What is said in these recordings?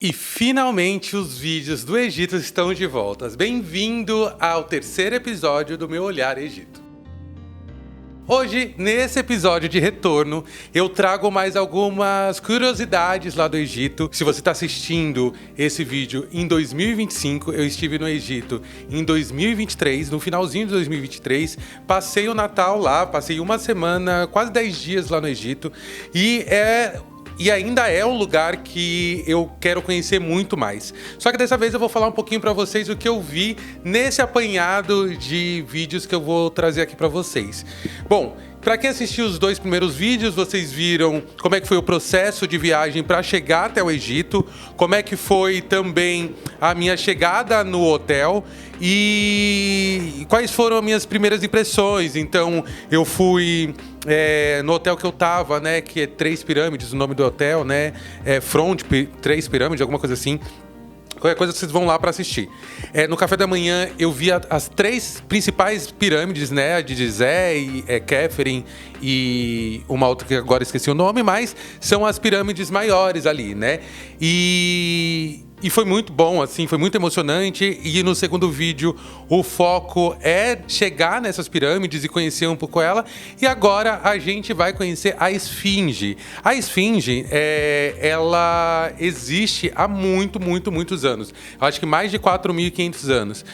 E finalmente os vídeos do Egito estão de volta. Bem-vindo ao terceiro episódio do meu Olhar Egito. Hoje, nesse episódio de retorno, eu trago mais algumas curiosidades lá do Egito. Se você está assistindo esse vídeo em 2025, eu estive no Egito em 2023, no finalzinho de 2023. Passei o Natal lá, passei uma semana, quase 10 dias lá no Egito. E ainda é um lugar que eu quero conhecer muito mais. Só que dessa vez eu vou falar um pouquinho pra vocês o que eu vi nesse apanhado de vídeos que eu vou trazer aqui pra vocês. Bom, pra quem assistiu os dois primeiros vídeos, vocês viram como é que foi o processo de viagem para chegar até o Egito, como é que foi também a minha chegada no hotel e quais foram as minhas primeiras impressões. Então, eu fui no hotel que eu tava, né, que é Três Pirâmides, o nome do hotel, né, Front Três Pirâmides, alguma coisa assim. Qualquer coisa vocês vão lá para assistir. No café da manhã eu vi as três principais pirâmides, né? A de Gizé, Kéferen e uma outra que agora esqueci o nome, mas são as pirâmides maiores ali, né? E foi muito bom, assim, foi muito emocionante. E no segundo vídeo o foco é chegar nessas pirâmides e conhecer um pouco ela. E agora a gente vai conhecer a Esfinge. A Esfinge, ela existe há muitos anos. Acho que mais de 4.500 anos.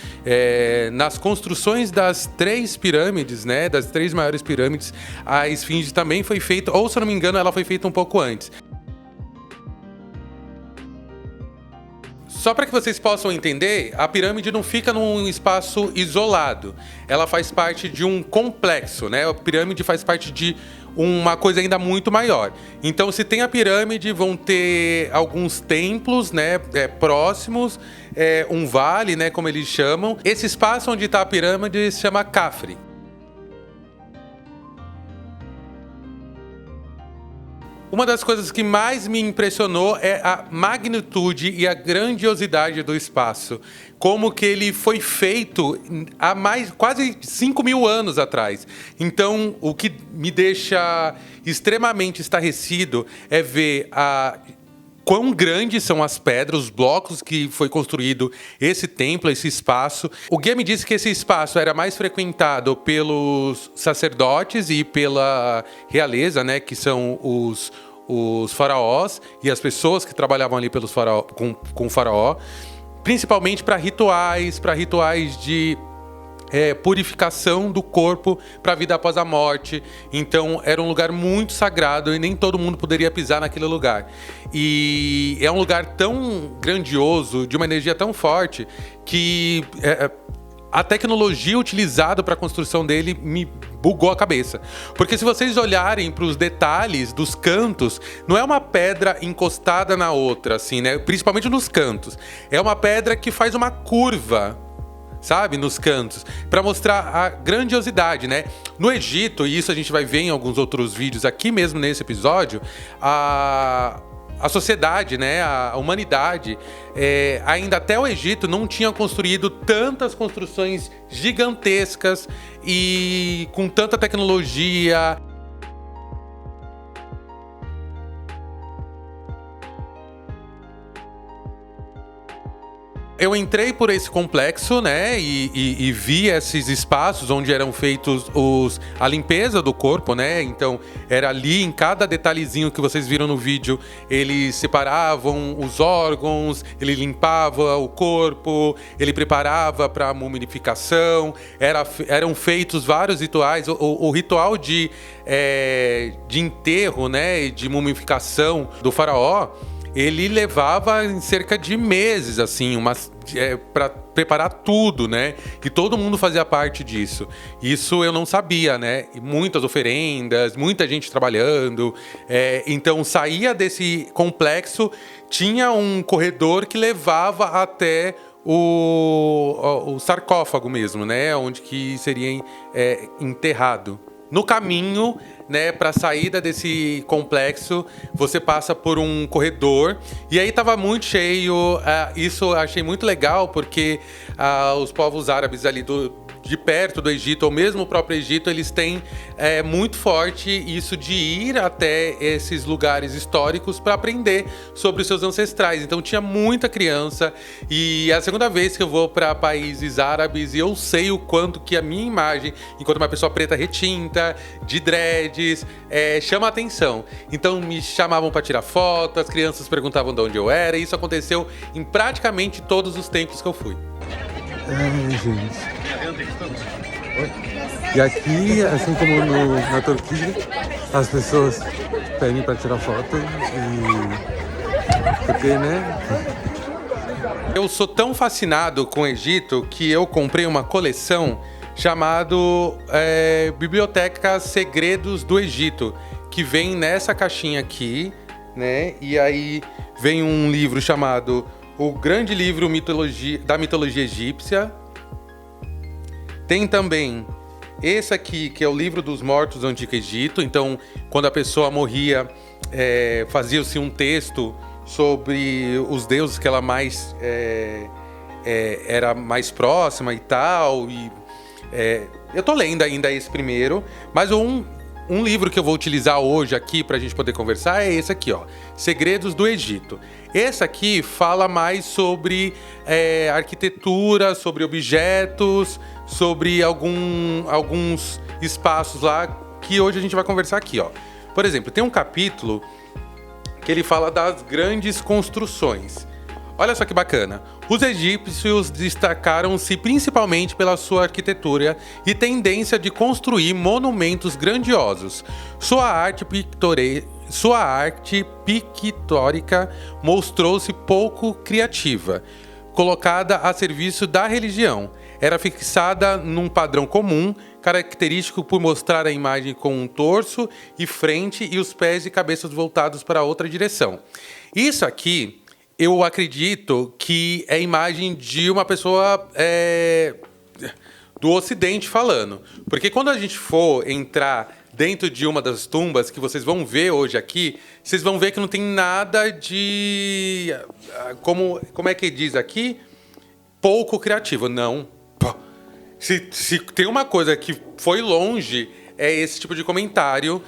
Nas construções das três pirâmides, né, das três maiores pirâmides, a Esfinge também foi feita, ou se eu não me engano, ela foi feita um pouco antes. Só para que vocês possam entender, a pirâmide não fica num espaço isolado. Ela faz parte de um complexo, né? A pirâmide faz parte de uma coisa ainda muito maior. Então, se tem a pirâmide, vão ter alguns templos, né, próximos, um vale, né, como eles chamam. Esse espaço onde está a pirâmide se chama Khafre. Uma das coisas que mais me impressionou é a magnitude e a grandiosidade do espaço. Como que ele foi feito há quase 5.000 anos atrás. Então, o que me deixa extremamente estarrecido é ver quão grandes são as pedras, os blocos que foi construído esse templo, esse espaço. O guia me disse que esse espaço era mais frequentado pelos sacerdotes e pela realeza, né, que são os faraós e as pessoas que trabalhavam ali com o faraó, principalmente para rituais de purificação do corpo para a vida após a morte. Então era um lugar muito sagrado e nem todo mundo poderia pisar naquele lugar. E é um lugar tão grandioso, de uma energia tão forte, que a tecnologia utilizada para a construção dele me bugou a cabeça. Porque se vocês olharem para os detalhes dos cantos, não é uma pedra encostada na outra, assim, né? Principalmente nos cantos. É uma pedra que faz uma curva, sabe, nos cantos, para mostrar a grandiosidade, né? No Egito, e isso a gente vai ver em alguns outros vídeos aqui mesmo nesse episódio, a sociedade, né, a humanidade, ainda até o Egito não tinha construído tantas construções gigantescas e com tanta tecnologia. Eu entrei por esse complexo, né, e vi esses espaços onde eram feitos a limpeza do corpo, né. Então era ali, em cada detalhezinho que vocês viram no vídeo, eles separavam os órgãos, ele limpava o corpo, ele preparava para a mumificação. Eram feitos vários rituais. O ritual de enterro, né, de mumificação do faraó, ele levava em cerca de meses, assim, para preparar tudo, né? E todo mundo fazia parte disso. Isso eu não sabia, né? E muitas oferendas, muita gente trabalhando. Então, saía desse complexo, tinha um corredor que levava até o sarcófago mesmo, né? Onde que seria enterrado. No caminho, né, para a saída desse complexo, você passa por um corredor e aí tava muito cheio. Isso eu achei muito legal porque os povos árabes ali de perto do Egito, ou mesmo o próprio Egito, eles têm muito forte isso de ir até esses lugares históricos para aprender sobre os seus ancestrais. Então tinha muita criança, e é a segunda vez que eu vou para países árabes e eu sei o quanto que a minha imagem, enquanto uma pessoa preta retinta, de dreads, chama a atenção. Então me chamavam para tirar foto, as crianças perguntavam de onde eu era, e isso aconteceu em praticamente todos os templos que eu fui. Gente. E aqui, assim como na Turquia, as pessoas pedem para tirar foto porque, né? Eu sou tão fascinado com o Egito que eu comprei uma coleção chamado Biblioteca Segredos do Egito, que vem nessa caixinha aqui, né? E aí vem um livro chamado O Grande Livro da Mitologia Egípcia. Tem também esse aqui, que é o Livro dos Mortos do Antigo Egito. Então, quando a pessoa morria, fazia-se um texto sobre os deuses que ela mais era mais próxima e tal. Eu tô lendo ainda esse primeiro, mas um livro que eu vou utilizar hoje aqui para a gente poder conversar é esse aqui, ó, Segredos do Egito. Esse aqui fala mais sobre arquitetura, sobre objetos, sobre alguns espaços lá que hoje a gente vai conversar aqui, ó. Por exemplo, tem um capítulo que ele fala das grandes construções. Olha só que bacana. Os egípcios destacaram-se principalmente pela sua arquitetura e tendência de construir monumentos grandiosos. Sua arte pictórica mostrou-se pouco criativa, colocada a serviço da religião. Era fixada num padrão comum, característico por mostrar a imagem com um torso e frente e os pés e cabeças voltados para outra direção. Isso aqui, eu acredito que é a imagem de uma pessoa do Ocidente falando. Porque quando a gente for entrar dentro de uma das tumbas que vocês vão ver hoje aqui, vocês vão ver que não tem nada de... Como é que diz aqui? Pouco criativo. Não. Se tem uma coisa que foi longe, é esse tipo de comentário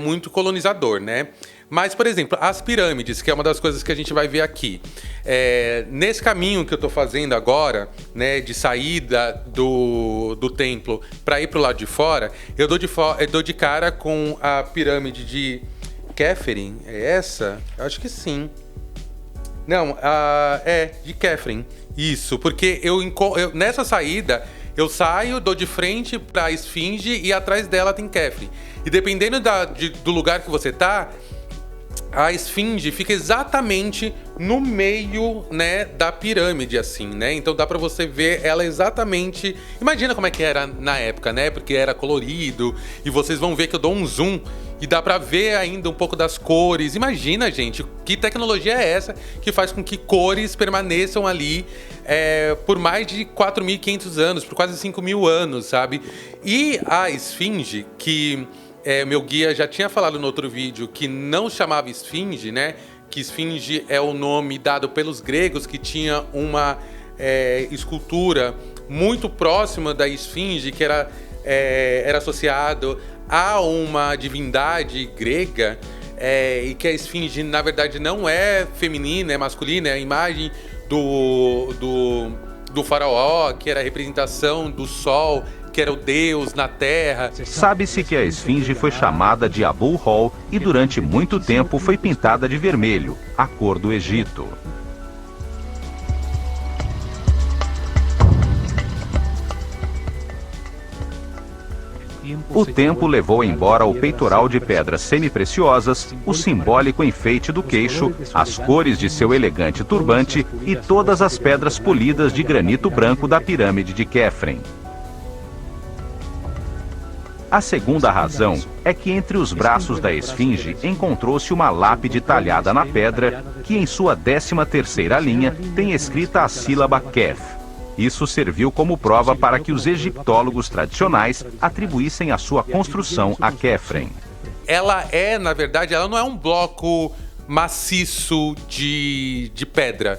muito colonizador, né? Mas, por exemplo, as pirâmides, que é uma das coisas que a gente vai ver aqui. Nesse caminho que eu estou fazendo agora, né, de saída do templo para ir para o lado de fora, eu dou de cara com a pirâmide de Khafre. É essa? Eu acho que sim. Não, de Khafre. Isso, porque nessa saída... Eu saio, dou de frente para a esfinge e atrás dela tem Khafre. E dependendo do lugar que você tá, a esfinge fica exatamente no meio, né, da pirâmide, assim, né? Então dá pra você ver ela exatamente... Imagina como é que era na época, né? Porque era colorido. E vocês vão ver que eu dou um zoom e dá pra ver ainda um pouco das cores. Imagina, gente, que tecnologia é essa que faz com que cores permaneçam ali por mais de 4.500 anos, por quase 5.000 anos, sabe? E a esfinge, que... meu guia já tinha falado no outro vídeo que não chamava esfinge, né? Que esfinge é o nome dado pelos gregos, que tinha uma escultura muito próxima da esfinge, que era associado a uma divindade grega, e que a esfinge, na verdade, não é feminina, é masculina, é a imagem do faraó, que era a representação do sol, que era o deus na terra. Sabe-se que a esfinge foi chamada de Abu-Hol e durante muito tempo foi pintada de vermelho, a cor do Egito. O tempo levou embora o peitoral de pedras semi-preciosas, o simbólico enfeite do queixo, as cores de seu elegante turbante e todas as pedras polidas de granito branco da pirâmide de Khafre. A segunda razão é que entre os braços da esfinge encontrou-se uma lápide talhada na pedra que em sua 13ª linha tem escrita a sílaba Kef. Isso serviu como prova para que os egiptólogos tradicionais atribuíssem a sua construção a Khafre. Ela na verdade, ela não é um bloco maciço de pedra.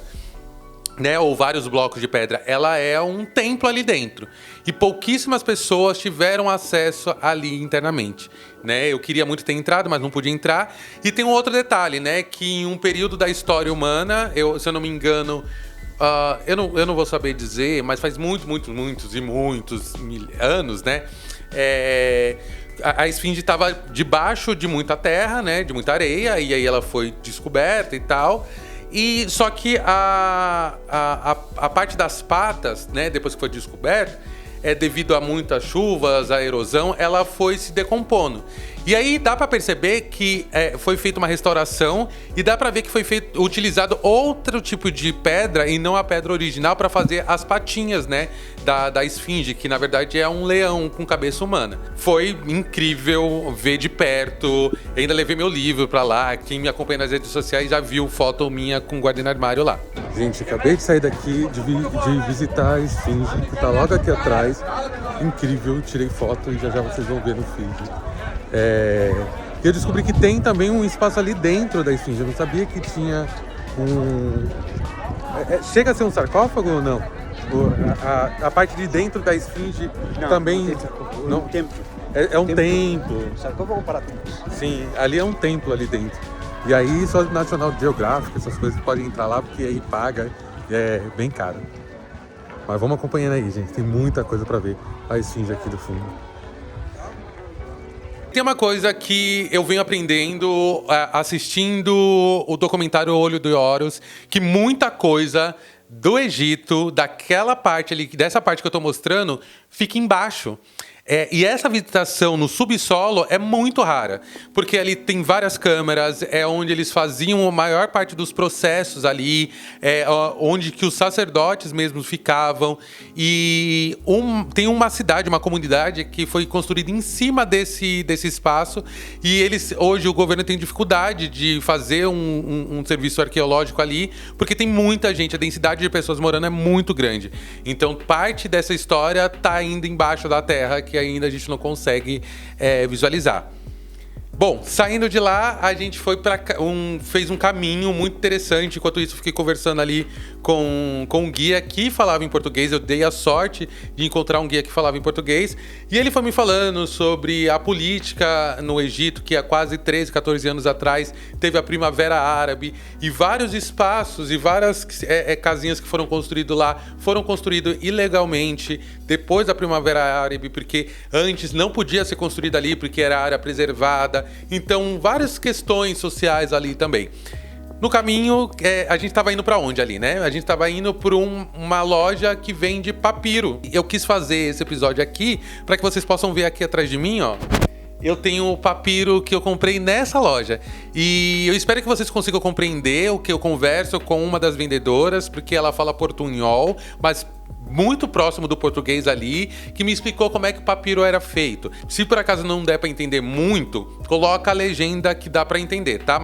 né, ou vários blocos de pedra, ela é um templo ali dentro. E pouquíssimas pessoas tiveram acesso ali internamente, né? Eu queria muito ter entrado, mas não podia entrar. E tem um outro detalhe, né, que em um período da história humana, se eu não me engano, eu não vou saber dizer, mas faz muitos anos, né? A esfinge estava debaixo de muita terra, né, de muita areia, e aí ela foi descoberta e tal. E só que a parte das patas, né, depois que foi descoberta, devido a muitas chuvas, a erosão, ela foi se decompondo. E aí dá para perceber que foi feita uma restauração e dá para ver que foi utilizado outro tipo de pedra e não a pedra original para fazer as patinhas, né, da esfinge, que na verdade é um leão com cabeça humana. Foi incrível ver de perto. Eu ainda levei meu livro para lá. Quem me acompanha nas redes sociais já viu foto minha com guarda-armário lá. Gente, acabei de sair daqui de visitar a esfinge, que tá logo aqui atrás. Incrível, tirei foto e já vocês vão ver no feed. E eu descobri que tem também um espaço ali dentro da esfinge. Eu não sabia que tinha chega a ser um sarcófago ou não? A parte de dentro da esfinge não, também... Não, um templo. É um templo. Sarcófago para templos. Sim, ali é um templo ali dentro. E aí só National Geographic, essas coisas podem entrar lá porque aí paga e é bem caro. Mas vamos acompanhando aí, gente. Tem muita coisa para ver. A esfinge aqui do fundo. Tem uma coisa que eu venho aprendendo assistindo o documentário Olho de Horus, que muita coisa do Egito, daquela parte ali, dessa parte que eu tô mostrando, fica embaixo. E essa visitação no subsolo é muito rara, porque ali tem várias câmeras, é onde eles faziam a maior parte dos processos ali, onde que os sacerdotes mesmos ficavam, e tem uma cidade, uma comunidade que foi construída em cima desse espaço, e hoje o governo tem dificuldade de fazer um serviço arqueológico ali, porque tem muita gente, a densidade de pessoas morando é muito grande. Então parte dessa história está ainda embaixo da terra, que ainda a gente não consegue visualizar. Bom, saindo de lá, a gente fez um caminho muito interessante. Enquanto isso, fiquei conversando ali com um guia que falava em português. Eu dei a sorte de encontrar um guia que falava em português. E ele foi me falando sobre a política no Egito, que há quase 13, 14 anos atrás teve a Primavera Árabe. E vários espaços e várias casinhas que foram construídos lá foram construídos ilegalmente depois da Primavera Árabe, porque antes não podia ser construída ali, porque era área preservada. Então, várias questões sociais ali também. No caminho, a gente estava indo para onde ali, né? A gente estava indo por uma loja que vende papiro. Eu quis fazer esse episódio aqui para que vocês possam ver aqui atrás de mim, ó. Eu tenho o papiro que eu comprei nessa loja. E eu espero que vocês consigam compreender o que eu converso com uma das vendedoras, porque ela fala portunhol, mas muito próximo do português ali, que me explicou como é que o papiro era feito. Se por acaso não der para entender muito, coloca a legenda que dá para entender, tá?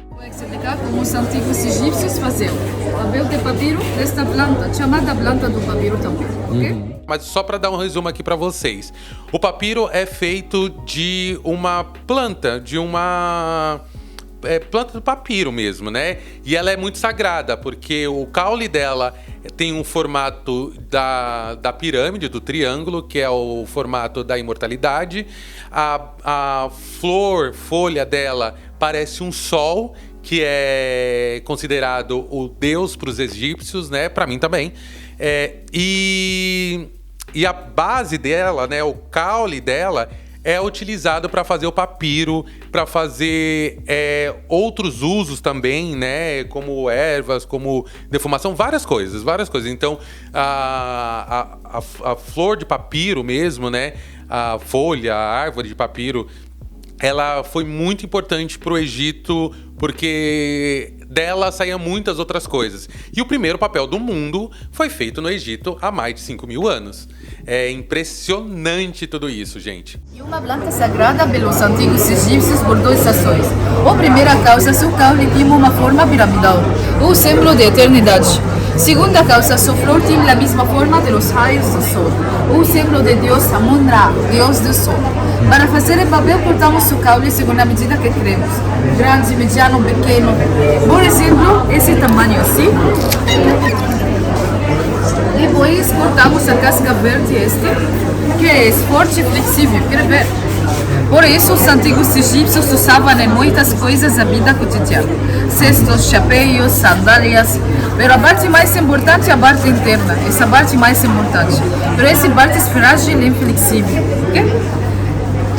Vou explicar como os antigos egípcios faziam. Papel de papiro desta planta, chamada planta do papiro também, ok? Mas só para dar um resumo aqui para vocês. O papiro é feito de uma planta, planta do papiro mesmo, né? E ela é muito sagrada, porque o caule dela tem um formato da pirâmide, do triângulo, que é o formato da imortalidade. A folha dela parece um sol, que é considerado o deus para os egípcios, né? Para mim também. E a base dela, né? O caule dela é utilizado para fazer o papiro, para fazer outros usos também, né? Como ervas, como defumação, várias coisas. Então, a flor de papiro mesmo, né? A folha, a árvore de papiro, ela foi muito importante para o Egito, porque dela saíam muitas outras coisas. E o primeiro papel do mundo foi feito no Egito há mais de 5.000 anos. É impressionante tudo isso, gente. E uma planta sagrada pelos antigos egípcios por duas razões. A primeira causa, seu caule tinha uma forma piramidal, o símbolo de eternidade. Segunda causa, su flor tiene la misma forma de los rayos del sol, un símbolo de Dios Amon-Ra, Deus do Sol. Para fazer o papel, cortamos o caule segundo a medida que queremos, grande, mediano, pequeno. Por exemplo, esse tamanho assim. Depois cortamos a casca verde que é forte e flexível, quer ver? Por isso, os antigos egípcios usavam em muitas coisas da vida cotidiana. Cestos, chapéus, sandálias. Mas a parte mais importante é a parte interna. Essa parte mais importante. Mas essa parte é frágil e inflexível. Okay?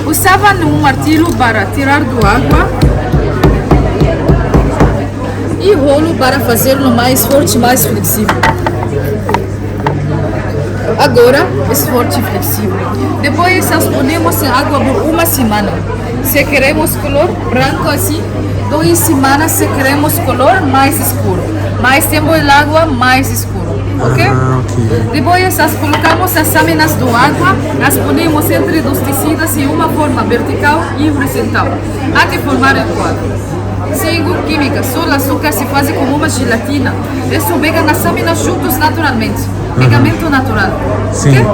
Usavam um martelo para tirar do água e rolo para fazê-lo mais forte e mais flexível. Agora é forte e flexível. Depois nós ponemos em água por uma semana. Se queremos color branco assim, 2 semanas. Se queremos color mais escuro. Mais tempo em água, mais escuro. Ok? Depois nós colocamos as lâminas do água, as ponemos entre os tecidos em uma forma vertical e horizontal, até formar o quadro. Sem química, só o açúcar se faz como uma gelatina. Isso pega nas lâminas juntos naturalmente. Pegamento natural. Sim. Okay?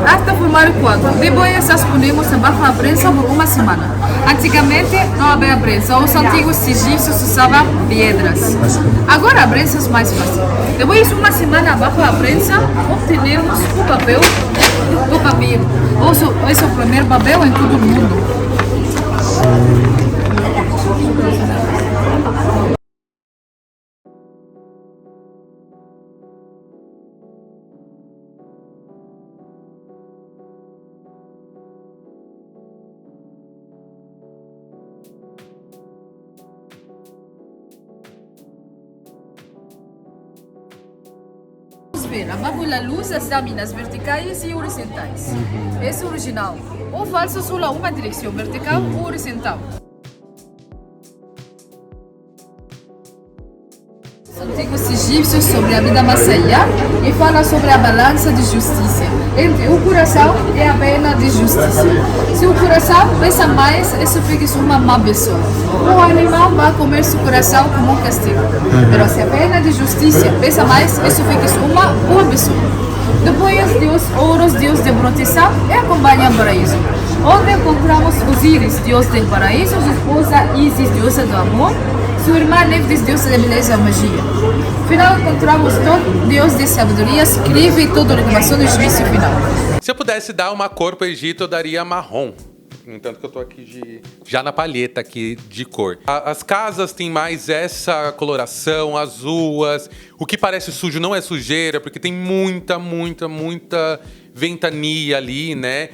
Até formar o quadro. Depois nós ponemos abaixo a prensa por uma semana. Antigamente não havia prensa. Os antigos egípcios usavam pedras. Agora a prensa é mais fácil. Depois de uma semana abaixo a prensa, obtemos o papel do papiro. Esse é o primeiro papel em todo o mundo. Ver abaixo da luz as lâminas verticais e horizontais. Esse é o original. O falso só uma direção, vertical ou horizontal. Os antigos egípcios sobre a vida mais allá e falam sobre a balança de justiça entre o coração e a pena de justiça. Se o coração pesa mais, isso fica uma má pessoa. O animal vai comer seu coração como um castigo. Mas se a pena de justiça pesa mais, isso fica uma boa pessoa. Depois, Deus, Horus, Deus de proteção, e acompanha o paraíso. Onde encontramos Osíris, Deus do paraíso, sua esposa Isis, deusa do amor, sua irmã Neftis, deusa da beleza e magia. Afinal, encontramos todo Deus de sabedoria, escreve e toda a reclamação do juízo final. Se eu pudesse dar uma cor pro Egito, eu daria marrom. No entanto que eu tô aqui já na palheta aqui de cor. As casas têm mais essa coloração, as ruas. O que parece sujo não é sujeira, porque tem muita ventania ali, né?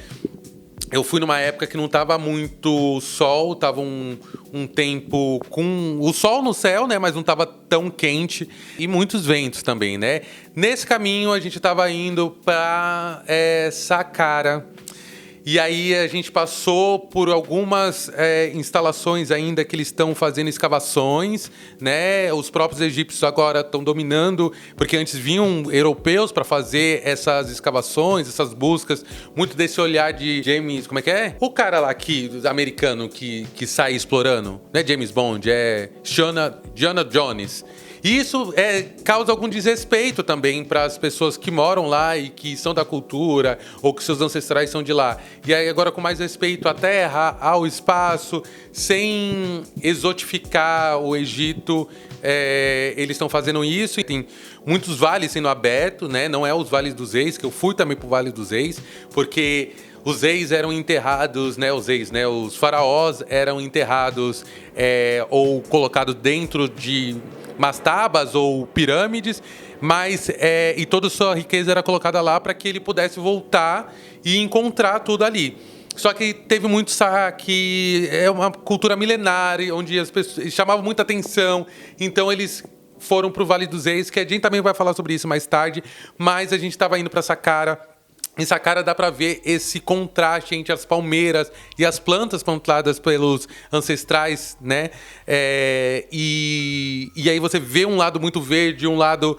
Eu fui numa época que não tava muito sol, tava um tempo com o sol no céu, né? Mas não tava tão quente e muitos ventos também, né? Nesse caminho a gente tava indo pra Saqqara. E aí a gente passou por algumas instalações ainda que eles estão fazendo escavações, né? Os próprios egípcios agora estão dominando, porque antes vinham europeus para fazer essas escavações, essas buscas, muito desse olhar de James, como é que é? O cara lá americano que sai explorando, não é James Bond, é Indiana Jones. E isso causa algum desrespeito também para as pessoas que moram lá e que são da cultura ou que seus ancestrais são de lá. E aí agora com mais respeito à terra, ao espaço, sem exotificar o Egito, eles estão fazendo isso. E tem muitos vales sendo abertos, né? Não é os Vales dos Reis, que eu fui também para o Vale dos Reis, porque os reis eram enterrados, né? Os faraós eram enterrados ou colocados dentro de mastabas ou pirâmides, mas e toda a sua riqueza era colocada lá para que ele pudesse voltar e encontrar tudo ali. Só que teve muito saque, é uma cultura milenar, onde as pessoas chamavam muita atenção, então eles foram para o Vale dos Reis, que a gente também vai falar sobre isso mais tarde, mas a gente estava indo para Saqqara. Em Saqqara dá para ver esse contraste entre as palmeiras e as plantas plantadas pelos ancestrais, né? E aí você vê um lado muito verde, um lado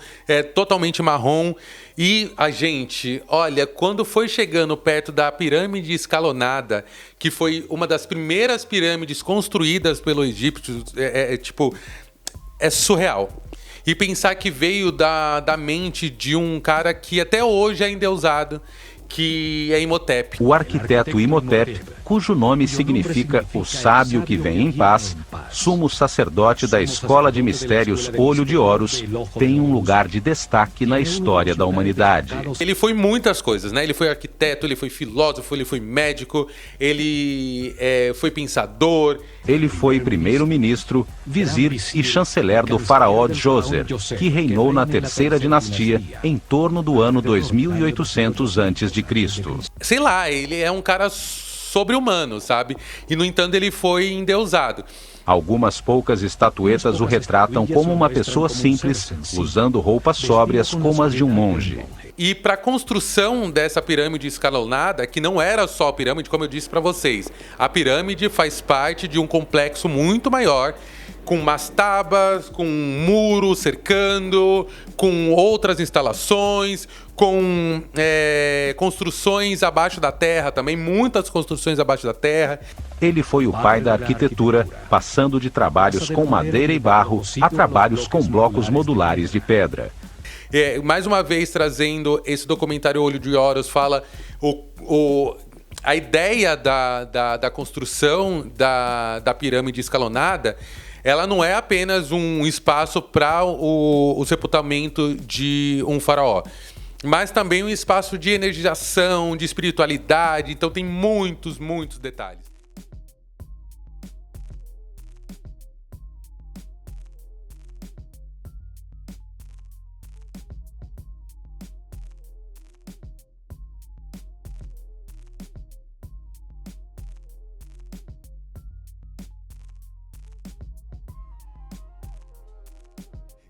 totalmente marrom. E a gente, olha, quando foi chegando perto da pirâmide escalonada, que foi uma das primeiras pirâmides construídas pelo egípcio, é surreal. e pensar que veio da mente de um cara que até hoje ainda é usado, que é Imhotep. O arquiteto Imhotep, cujo nome significa o sábio que vem em paz, sumo sacerdote da escola de mistérios Olho de Horus, tem um lugar de destaque na história da humanidade. Ele foi muitas coisas, né? Ele foi arquiteto, ele foi filósofo, ele foi médico, ele foi pensador. Ele foi primeiro-ministro, vizir e chanceler do faraó Djoser, que reinou na terceira dinastia em torno do ano 2800 a.C. Sei lá, ele é um cara sobre-humano, sabe? E, no entanto, ele foi endeusado. Algumas poucas estatuetas o retratam como uma pessoa simples, usando roupas sóbrias como as de um monge. E para a construção dessa pirâmide escalonada, que não era só a pirâmide, como eu disse para vocês, a pirâmide faz parte de um complexo muito maior, com mastabas, com um muro cercando, com outras instalações, com construções abaixo da terra também, muitas construções abaixo da terra. Ele foi o pai da arquitetura, passando de trabalhos com madeira e barro a trabalhos com blocos modulares de pedra. Mais uma vez, trazendo esse documentário Olho de Horus, fala a ideia da construção da pirâmide escalonada. Ela não é apenas um espaço para o sepultamento de um faraó, mas também um espaço de energização, de espiritualidade. Então tem muitos detalhes.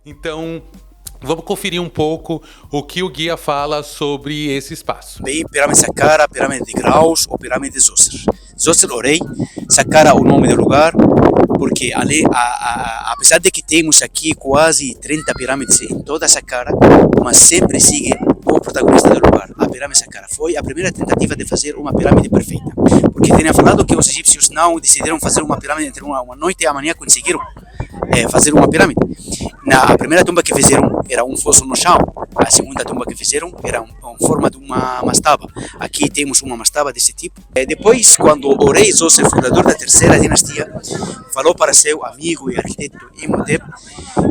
Então, vamos conferir um pouco o que o guia fala sobre esse espaço. Bem, pirâmide Saqqara, pirâmide de Graus ou pirâmide de Djoser. Djoser o rei, Saqqara o nome do lugar, porque apesar de que temos aqui quase 30 pirâmides em toda Saqqara, mas sempre sigue o protagonista do lugar. A pirâmide Saqqara foi a primeira tentativa de fazer uma pirâmide perfeita, porque tinha falado que os egípcios não decidiram fazer uma pirâmide entre uma noite e amanhã conseguiram fazer uma pirâmide. A primeira tumba que fizeram era um fosso no chão, a segunda tumba que fizeram era em forma de uma mastaba. Aqui temos uma mastaba desse tipo. Depois, quando o rei Djoser, fundador da terceira dinastia, falou para seu amigo e arquiteto Imhotep: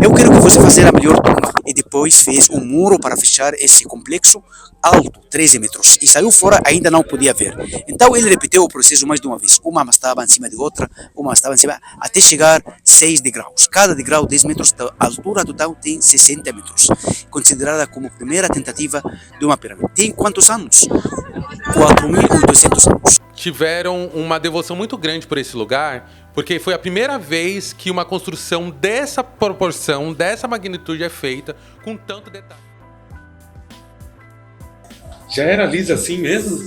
eu quero que você faça a melhor tumba. E depois fez um muro para fechar esse complexo alto, 13 metros, e saiu fora, ainda não podia ver. Então ele repetiu o processo mais de uma vez, uma mastaba em cima de outra, uma mastaba em cima, até chegar 6 degraus. Cada degrau 10 metros, a altura total tem 60 metros, considerada como a primeira tentativa de uma pirâmide. Tem quantos anos? 4.800 anos. Tiveram uma devoção muito grande por esse lugar, porque foi a primeira vez que uma construção dessa proporção, dessa magnitude é feita com tanto detalhe. Já era liso assim mesmo?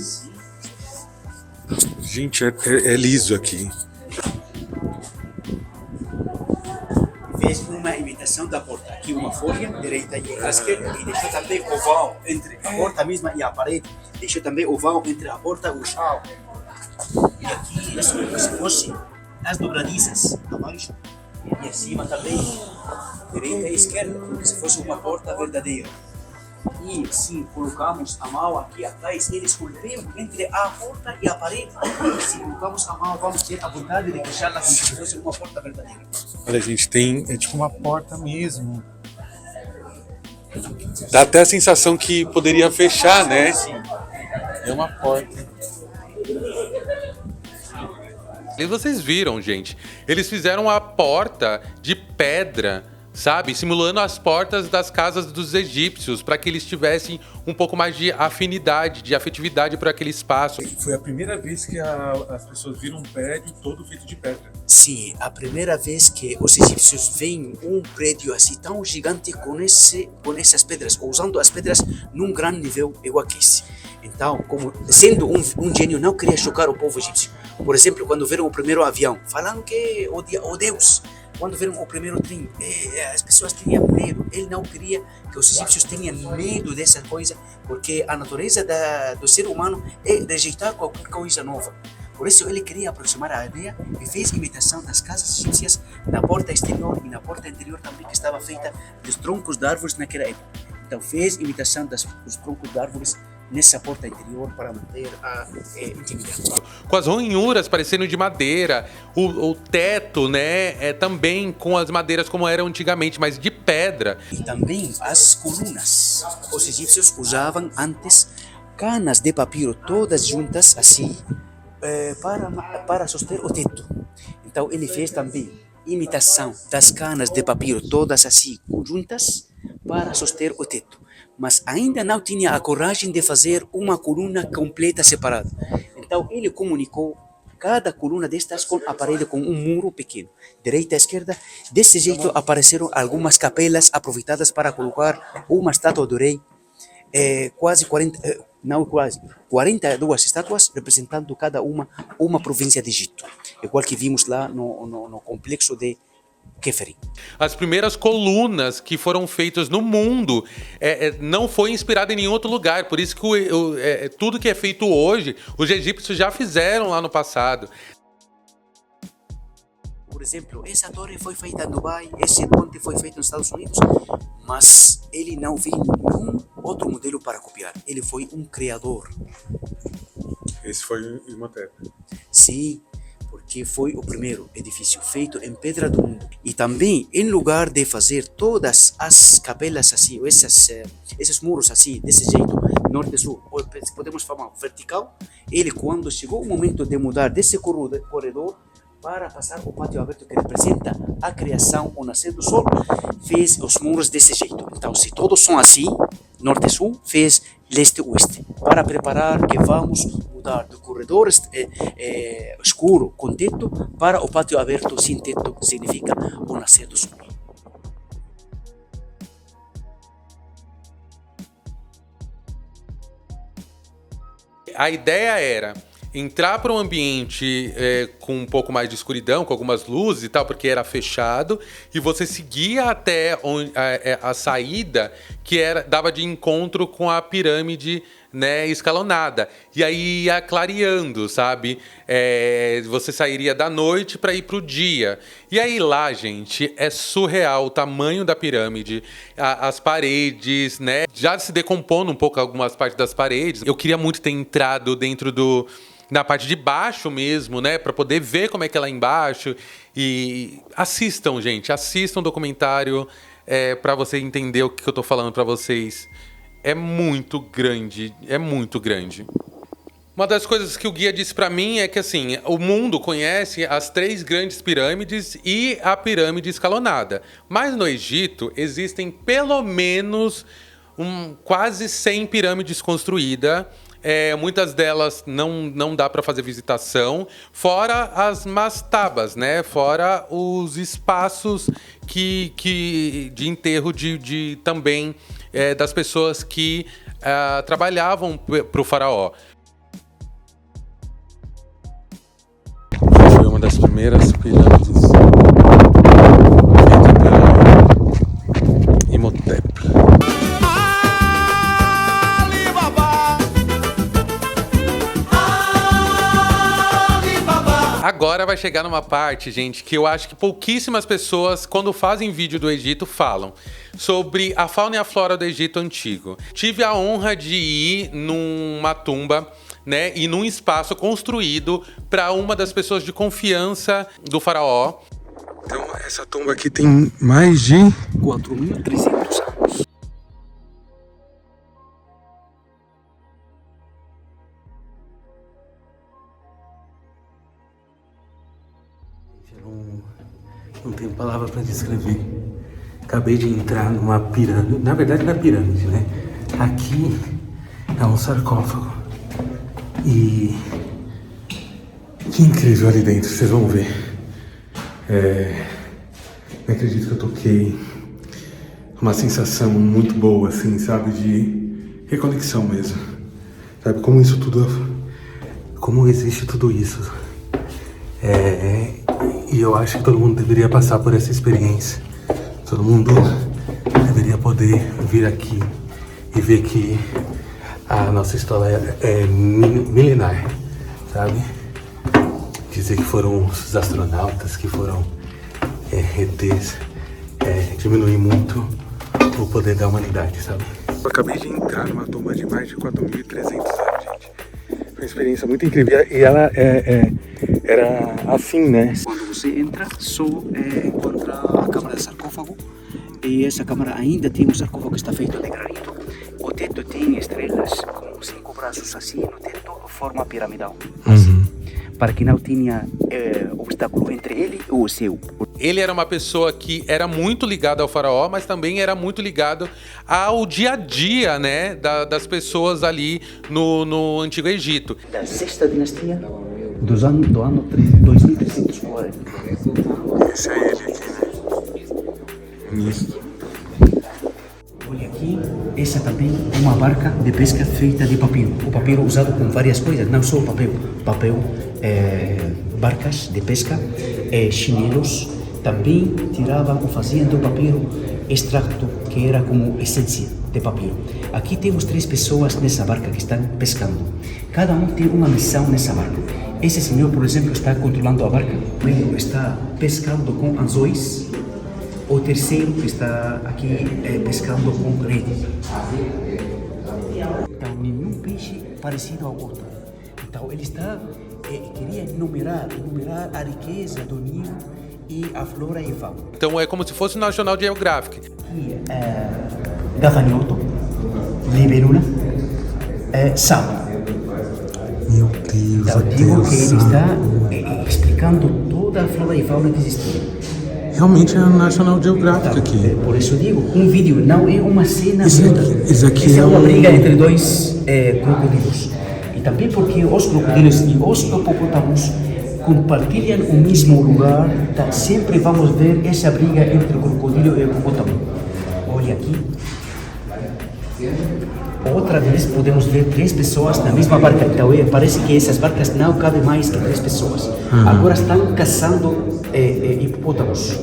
Gente, é liso aqui. Fez uma imitação da porta. Aqui uma folha, direita e esquerda, e deixou também o vão entre a porta mesma e a parede. Deixou também o vão entre a porta e o chão. E aqui, assim, como se fosse as dobradiças abaixo. E acima também, direita e esquerda, como se fosse uma porta verdadeira. E assim, colocamos a mão aqui atrás e esculpimos entre a porta e a parede. E se colocamos a mão, vamos ter a vontade de fechá-la como se fosse uma porta verdadeira. Olha, gente, é tipo uma porta mesmo. Dá até a sensação que poderia fechar, né? É uma porta. E vocês viram, gente, eles fizeram a porta de pedra, sabe? Simulando as portas das casas dos egípcios, para que eles tivessem um pouco mais de afinidade, de afetividade por aquele espaço. Foi a primeira vez que as pessoas viram um prédio todo feito de pedra. Sim, a primeira vez que os egípcios veem um prédio assim tão gigante com essas pedras, usando as pedras num grande nível igual que esse. Então, como sendo um gênio, não queria chocar o povo egípcio. Por exemplo, quando viram o primeiro avião, falando que o Deus. Quando viram o primeiro trem, as pessoas tinham medo. Ele não queria que os egípcios tenham medo dessa coisa, porque a natureza do ser humano é rejeitar qualquer coisa nova. Por isso ele queria aproximar a ideia e fez imitação das casas egípcias na porta exterior e na porta interior também, que estava feita dos troncos de árvores naquela época. Então fez imitação dos troncos de árvores nessa porta interior para manter a intimidade. Com as ranhuras parecendo de madeira, o teto, né, também com as madeiras como eram antigamente, mas de pedra. E também as colunas. Os egípcios usavam antes canas de papiro todas juntas assim para suster o teto. Então ele fez também imitação das canas de papiro todas assim juntas para suster o teto. Mas ainda não tinha a coragem de fazer uma coluna completa separada. Então ele comunicou cada coluna destas com aparelho com um muro pequeno, direita e esquerda. Desse jeito apareceram algumas capelas aproveitadas para colocar uma estátua do rei, 42 estátuas representando cada uma província de Egito, igual que vimos lá no complexo de Keferim. As primeiras colunas que foram feitas no mundo não foi inspirado em nenhum outro lugar. Por isso que tudo que é feito hoje, os egípcios já fizeram lá no passado. Por exemplo, essa torre foi feita em Dubai, esse ponte foi feito nos Estados Unidos, mas ele não viu nenhum outro modelo para copiar. Ele foi um criador. Esse foi o Imhotep. Sim, porque foi o primeiro edifício feito em pedra do mundo. E também, em lugar de fazer todas as capelas assim, ou esses muros assim, desse jeito, norte-sul, ou podemos falar vertical, ele, quando chegou o momento de mudar desse corredor para passar o pátio aberto que representa a criação, o nascer do sol, fez os muros desse jeito. Então, se todos são assim, norte-sul, fez leste-oeste, para preparar que vamos mudar do corredor escuro com teto para o pátio aberto sem teto, que significa o nascer do sol. A ideia era entrar para um ambiente com um pouco mais de escuridão, com algumas luzes e tal, porque era fechado, e você seguia até a saída que dava de encontro com a pirâmide, né, escalonada. E aí ia clareando, sabe? Você sairia da noite para ir pro dia. E aí lá, gente, é surreal o tamanho da pirâmide, as paredes, né? Já se decompondo um pouco algumas partes das paredes. Eu queria muito ter entrado dentro na parte de baixo mesmo, né? Pra poder ver como é que é lá embaixo. E assistam, gente. Assistam o documentário pra você entender o que eu tô falando pra vocês. É muito grande. É muito grande. Uma das coisas que o guia disse pra mim é que, assim, o mundo conhece as 3 grandes pirâmides e a pirâmide escalonada. Mas no Egito existem pelo menos quase 100 pirâmides construídas. Muitas delas não dá para fazer visitação, fora as mastabas, né? Fora os espaços de enterro também das pessoas que trabalhavam para o faraó. Foi uma das primeiras pirâmides feita pelo Imhotep. Agora vai chegar numa parte, gente, que eu acho que pouquíssimas pessoas, quando fazem vídeo do Egito, falam sobre a fauna e a flora do Egito antigo. Tive a honra de ir numa tumba, né, e num espaço construído para uma das pessoas de confiança do faraó. Então, essa tumba aqui tem mais de 4.300 anos. Não tenho palavra para descrever. Acabei de entrar numa pirâmide. Na verdade, não é pirâmide, né? Aqui é um sarcófago. E que incrível ali dentro, vocês vão ver. Não acredito que eu toquei. Uma sensação muito boa, assim, sabe? De reconexão mesmo. Sabe como isso tudo. Como existe tudo isso. E eu acho que todo mundo deveria passar por essa experiência. Todo mundo deveria poder vir aqui e ver que a nossa história é milenar, sabe? dizer que foram os astronautas, que foram ETs, diminuir muito o poder da humanidade, sabe? Eu acabei de entrar numa tumba de mais de 4.300 anos, gente. Foi uma experiência muito incrível. E ela era assim, né? Quando você entra, só encontra a câmara de sarcófago. E essa câmara ainda tem um sarcófago que está feito de granito. O teto tem estrelas com 5 braços assim no teto, forma piramidal. Assim, para que não tenha obstáculo entre ele e o céu. Ele era uma pessoa que era muito ligada ao faraó, mas também era muito ligado ao dia a dia, né, das pessoas ali no Antigo Egito. Da sexta dinastia do ano 2340. Esse é ele aqui, né? Nisso. Olha aqui, essa também é uma barca de pesca feita de papiro. O papiro usado com várias coisas, não só o papel, barcas de pesca, chinelos. Também tiravam ou faziam do papiro extrato, que era como essência de papiro. Aqui temos 3 pessoas nessa barca que estão pescando. Cada um tem uma missão nessa barca. Esse senhor, por exemplo, está controlando a barca. O primeiro está pescando com anzóis. O terceiro está aqui pescando com rede. Então, nenhum peixe parecido ao outro. Então, ele está queria enumerar a riqueza do Nilo e a flora e fauna. Então é como se fosse o National Geographic. Aqui gafanhoto, libélula, sapo. Meu Deus, Então, digo que ele está explicando toda a flora e fauna que existia. Realmente é o National Geographic aqui. Por isso digo, um vídeo não é uma cena. Isso aqui Essa é uma um- briga entre 2 crocodilos. E também porque os crocodilos e os hipopótamos compartilham o mesmo lugar, tá? Sempre vamos ver essa briga entre o crocodilo e o hipopótamo. Olha aqui. Outra vez podemos ver 3 pessoas na mesma barca. Então parece que essas barcas não cabem mais que 3 pessoas. Agora estão caçando hipopótamos.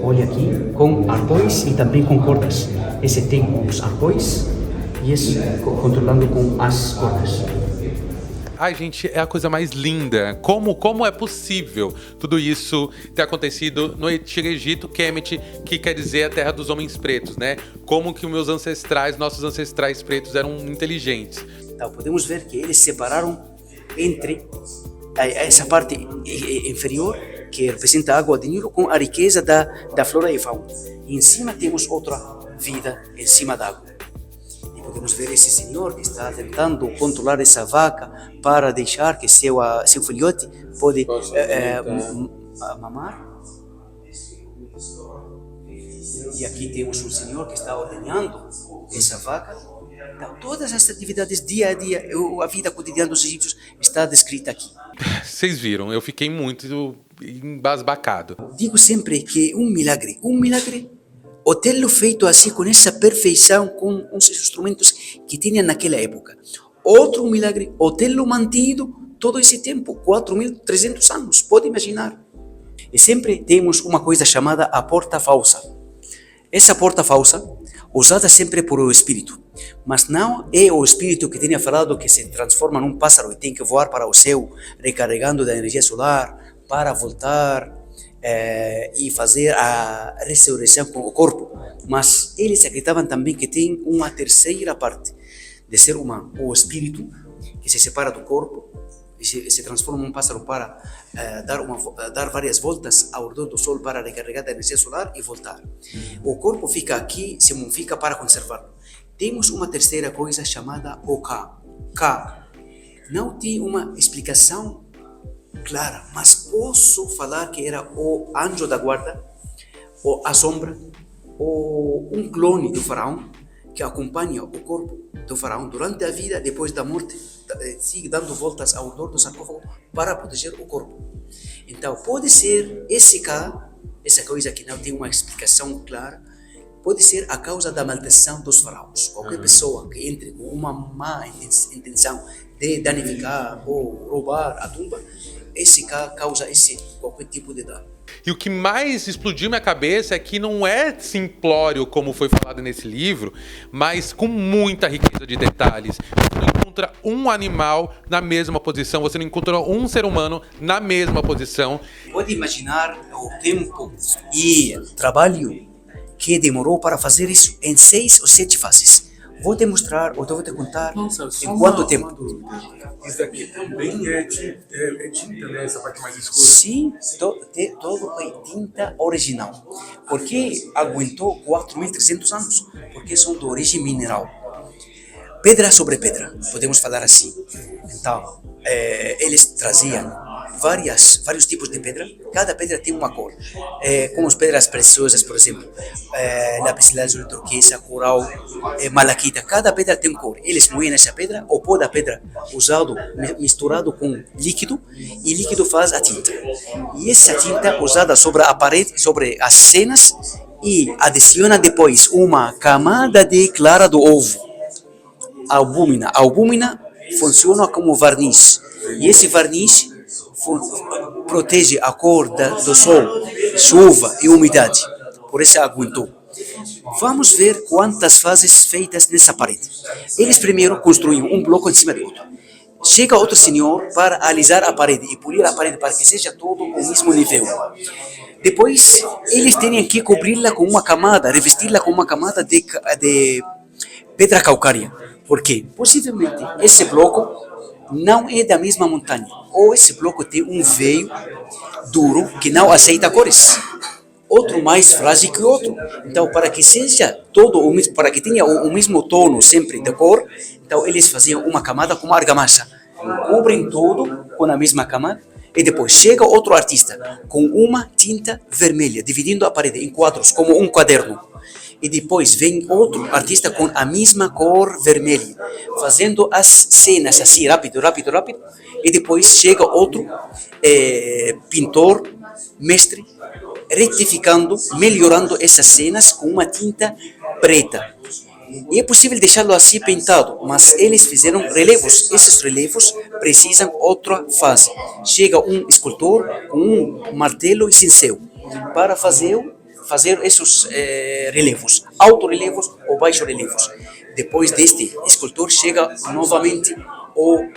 Olha aqui, com arpões e também com cordas. Esse tem os arpões e esse controlando com as cordas. Ai, gente, é a coisa mais linda. Como é possível tudo isso ter acontecido no Antigo Egito, Kemet, que quer dizer a terra dos homens pretos, né? Como que nossos ancestrais pretos eram inteligentes. Então podemos ver que eles separaram entre essa parte inferior, que representa a água de Nilo, com a riqueza da flora e fauna. E em cima temos outra vida em cima da água. Podemos ver esse senhor que está tentando controlar essa vaca para deixar que seu filhote pode mamar. E aqui temos um senhor que está ordenhando essa vaca. Então, todas essas atividades dia a dia, a vida cotidiana dos egípcios está descrita aqui. Vocês viram, eu fiquei muito embasbacado. Digo sempre que um milagre, o tê-lo feito assim, com essa perfeição, com os instrumentos que tinham naquela época. Outro milagre, o tê-lo mantido todo esse tempo, 4.300 anos, pode imaginar. E sempre temos uma coisa chamada a porta falsa. Essa porta falsa, usada sempre por o espírito, mas não é o espírito que tinha falado que se transforma num pássaro e tem que voar para o céu, recarregando da energia solar, para voltar e fazer a ressurreição com o corpo. Mas eles acreditavam também que tem uma terceira parte de ser humano, o espírito, que se separa do corpo e se transforma num pássaro para dar várias voltas ao redor do sol para recarregar da energia solar e voltar. O corpo fica aqui, se mumifica para conservar. Temos uma terceira coisa chamada o Ka. Ka não tem uma explicação clara, mas posso falar que era o anjo da guarda, ou a sombra, ou um clone do faraó que acompanha o corpo do faraó durante a vida, depois da morte, sigue dando voltas ao redor do sarcófago para proteger o corpo. Então pode ser esse Ka, essa coisa que não tem uma explicação clara, pode ser a causa da maldição dos faraós. Qualquer pessoa que entre com uma má intenção de danificar ou roubar a tumba, esse Ka causa qualquer tipo de dano. E o que mais explodiu minha cabeça é que não é simplório como foi falado nesse livro, mas com muita riqueza de detalhes. Você não encontra um animal na mesma posição, você não encontra um ser humano na mesma posição. Pode imaginar o tempo e trabalho que demorou para fazer isso em 6 ou 7 fases. Vou te mostrar, ou vou te contar em quanto tempo. Isso aqui também é tinta, né? Essa parte mais escura. Sim, todo é tinta original. Por que aguentou 4.300 anos? Porque são de origem mineral. Pedra sobre pedra, podemos falar assim. Então, eles traziam vários tipos de pedra. Cada pedra tem uma cor. Como as pedras preciosas, por exemplo, lapislázuli, turquesa, coral, malaquita. Cada pedra tem cor. Eles moem essa pedra, o pó da pedra usado, misturado com líquido, e líquido faz a tinta. E essa tinta usada sobre a parede, sobre as cenas, e adiciona depois uma camada de clara do ovo. A albúmina funciona como verniz, e esse verniz protege a cor do sol, chuva e umidade. Por isso aguentou. Vamos ver quantas fases feitas nessa parede. Eles primeiro construíam um bloco em cima do outro. Chega outro senhor para alisar a parede e polir a parede para que seja todo o mesmo nível. Depois, eles têm que cobri-la com uma camada, revesti-la com uma camada de pedra calcária. Por quê? Possivelmente esse bloco não é da mesma montanha, ou esse bloco tem um veio duro que não aceita cores, outro mais frágil que o outro. Então, para que seja todo o mesmo, para que tenha o mesmo tono sempre de cor, então eles faziam uma camada com uma argamassa, cobrem todo com a mesma camada, e depois chega outro artista com uma tinta vermelha, dividindo a parede em quadros como um caderno. E depois vem outro artista com a mesma cor vermelha, fazendo as cenas assim, rápido. E depois chega outro pintor, mestre, retificando, melhorando essas cenas com uma tinta preta. E é possível deixá-lo assim pintado, mas eles fizeram relevos. Esses relevos precisam outra fase. Chega um escultor com um martelo e cincel para fazer esses relevos, alto-relevos ou baixo-relevos. Depois deste escultor chega novamente o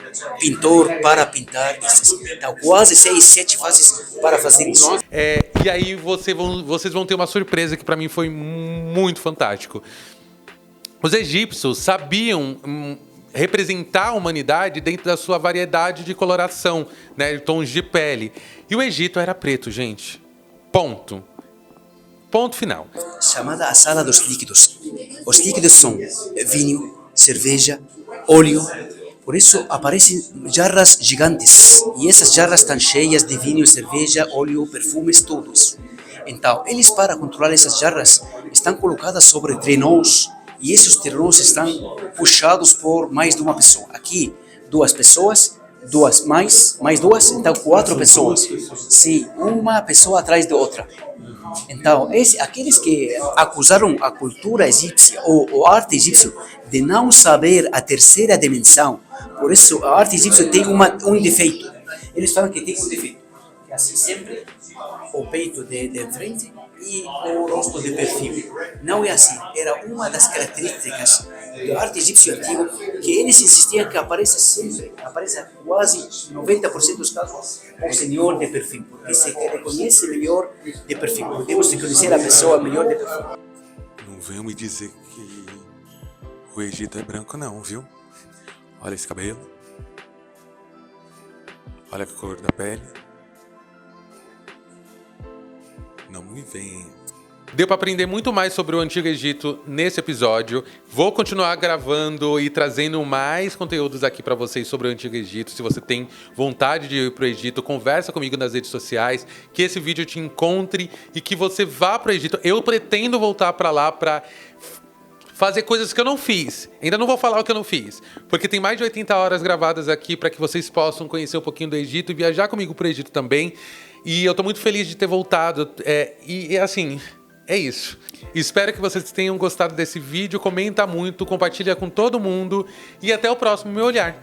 pintor para pintar esses. Então, quase 6, 7 fases para fazer isso. E aí vocês vão ter uma surpresa que para mim foi muito fantástico. Os egípcios sabiam representar a humanidade dentro da sua variedade de coloração, né, de tons de pele. E o Egito era preto, gente. Ponto final. Chamada a sala dos líquidos. Os líquidos são vinho, cerveja, óleo. Por isso aparecem jarras gigantes. E essas jarras estão cheias de vinho, cerveja, óleo, perfumes, tudo isso. Então, eles, para controlar essas jarras, estão colocadas sobre trenós. E esses trenós estão puxados por mais de uma pessoa. Aqui, 2 pessoas, mais 2, então 4 pessoas. Sim, uma pessoa atrás de outra. Então, aqueles que acusaram a cultura egípcia ou a arte egípcia de não saber a terceira dimensão, por isso a arte egípcia tem um defeito. Eles falam que tem um defeito, que é assim sempre o peito de frente e o rosto de perfil. Não é assim. Era uma das características da arte egípcia antiga que eles insistiam que apareça sempre, apareça quase 90% dos casos o senhor de perfil, porque se reconhece melhor de perfil. Podemos reconhecer a pessoa melhor de perfil. Não venham me dizer que o Egito é branco não, viu? Olha esse cabelo. Olha a cor da pele. Não me vem. Deu para aprender muito mais sobre o Antigo Egito nesse episódio. Vou continuar gravando e trazendo mais conteúdos aqui para vocês sobre o Antigo Egito. Se você tem vontade de ir para o Egito, conversa comigo nas redes sociais, que esse vídeo te encontre e que você vá para o Egito. Eu pretendo voltar para lá para fazer coisas que eu não fiz. Ainda não vou falar o que eu não fiz, porque tem mais de 80 horas gravadas aqui para que vocês possam conhecer um pouquinho do Egito e viajar comigo para o Egito também. E eu tô muito feliz de ter voltado. Assim, é isso. Espero que vocês tenham gostado desse vídeo. Comenta muito, compartilha com todo mundo. E até o próximo Meu Olhar.